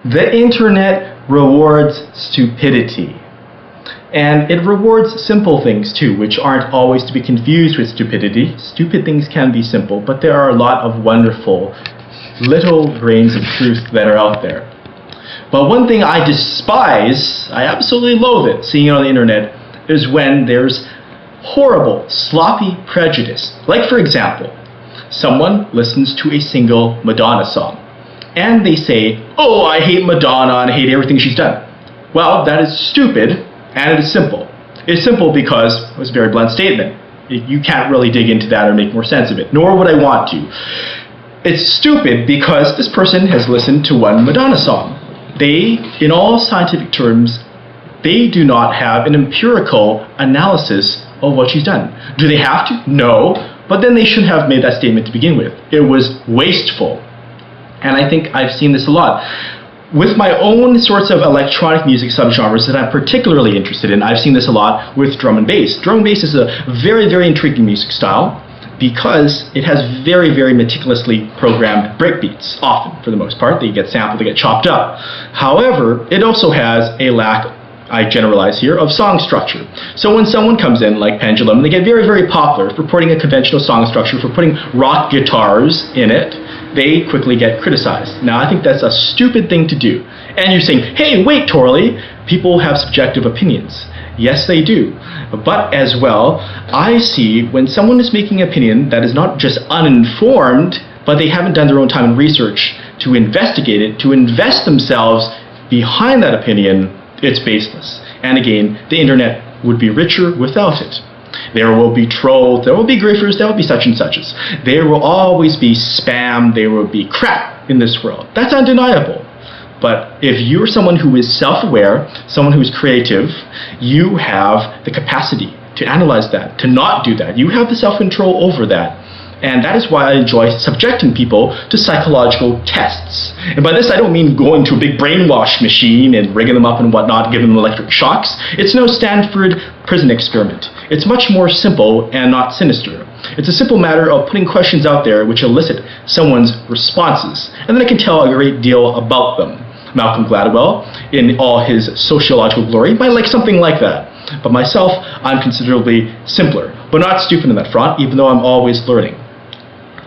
The internet rewards stupidity. And it rewards simple things too, which aren't always to be confused with stupidity. Stupid things can be simple, but there are a lot of wonderful little grains of truth that are out there. But one thing I despise, I absolutely loathe it, seeing it on the internet, is when there's horrible, sloppy prejudice. Like, for example, someone listens to a single Madonna song, and they say, "Oh, I hate Madonna and I hate everything she's done." Well, that is stupid, and it is simple. It's simple because it was a very blunt statement. You can't really dig into that or make more sense of it, nor would I want to. It's stupid because this person has listened to one Madonna song. They, in all scientific terms, they do not have an empirical analysis of what she's done. Do they have to? No, but then they shouldn't have made that statement to begin with. It was wasteful. And I think I've seen this a lot. With my own sorts of electronic music subgenres that I'm particularly interested in, I've seen this a lot with drum and bass. Drum and bass is a very, very intriguing music style because it has very, very meticulously programmed breakbeats, often, for the most part. They get sampled, they get chopped up. However, it also has a lack, I generalize here, of song structure. So when someone comes in, like Pendulum, they get very, very popular for putting a conventional song structure, for putting rock guitars in it, they quickly get criticized. Now, I think that's a stupid thing to do. And you're saying, hey, wait, Torley, people have subjective opinions. Yes, they do. But as well, I see when someone is making an opinion that is not just uninformed, but they haven't done their own time and research to investigate it, to invest themselves behind that opinion, it's baseless. And again, the internet would be richer without it. There will be trolls, there will be griefers, there will be such and suches. There will always be spam, there will be crap in this world. That's undeniable. But if you're someone who is self-aware, someone who's creative, you have the capacity to analyze that, to not do that. You have the self-control over that. And that is why I enjoy subjecting people to psychological tests. And by this, I don't mean going to a big brainwash machine and rigging them up and whatnot, giving them electric shocks. It's no Stanford prison experiment. It's much more simple and not sinister. It's a simple matter of putting questions out there which elicit someone's responses. And then I can tell a great deal about them. Malcolm Gladwell, in all his sociological glory, might like something like that. But myself, I'm considerably simpler, but not stupid in that front, even though I'm always learning.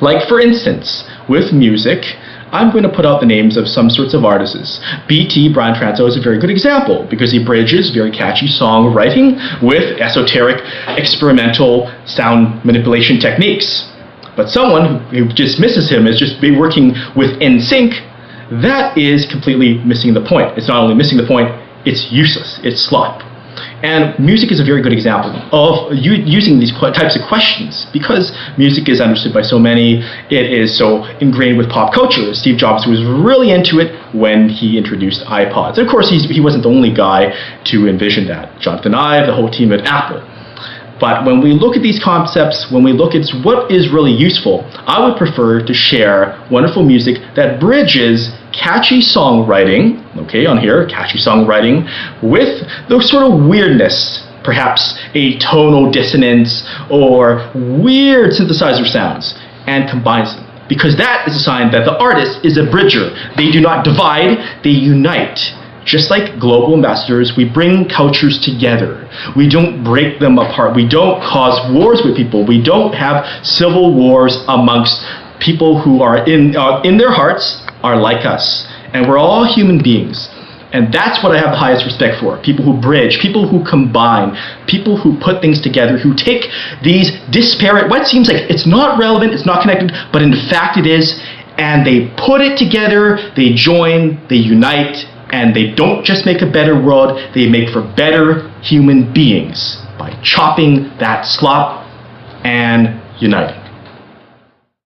Like, for instance, with music, I'm going to put out the names of some sorts of artists. B.T. Brian Transo is a very good example because he bridges very catchy songwriting with esoteric experimental sound manipulation techniques. But someone who dismisses him as just be working with NSYNC, that is completely missing the point. It's not only missing the point, it's useless, it's slop. And music is a very good example of using these types of questions because music is understood by so many. It is so ingrained with pop culture. Steve Jobs was really into it when he introduced iPods. And of course, he wasn't the only guy to envision that. Jonathan Ive, the whole team at Apple. But when we look at these concepts, when we look at what is really useful, I would prefer to share wonderful music that bridges catchy songwriting, okay, on here, catchy songwriting, with the sort of weirdness, perhaps a tonal dissonance or weird synthesizer sounds, and combines them. Because that is a sign that the artist is a bridger. They do not divide, they unite. Just like global ambassadors, we bring cultures together. We don't break them apart. We don't cause wars with people. We don't have civil wars amongst people who are in their hearts are like us. And we're all human beings. And that's what I have the highest respect for. People who bridge, people who combine, people who put things together, who take these disparate, what seems like it's not relevant, it's not connected, but in fact it is, and they put it together, they join, they unite, and they don't just make a better world, they make for better human beings by chopping that slop and uniting.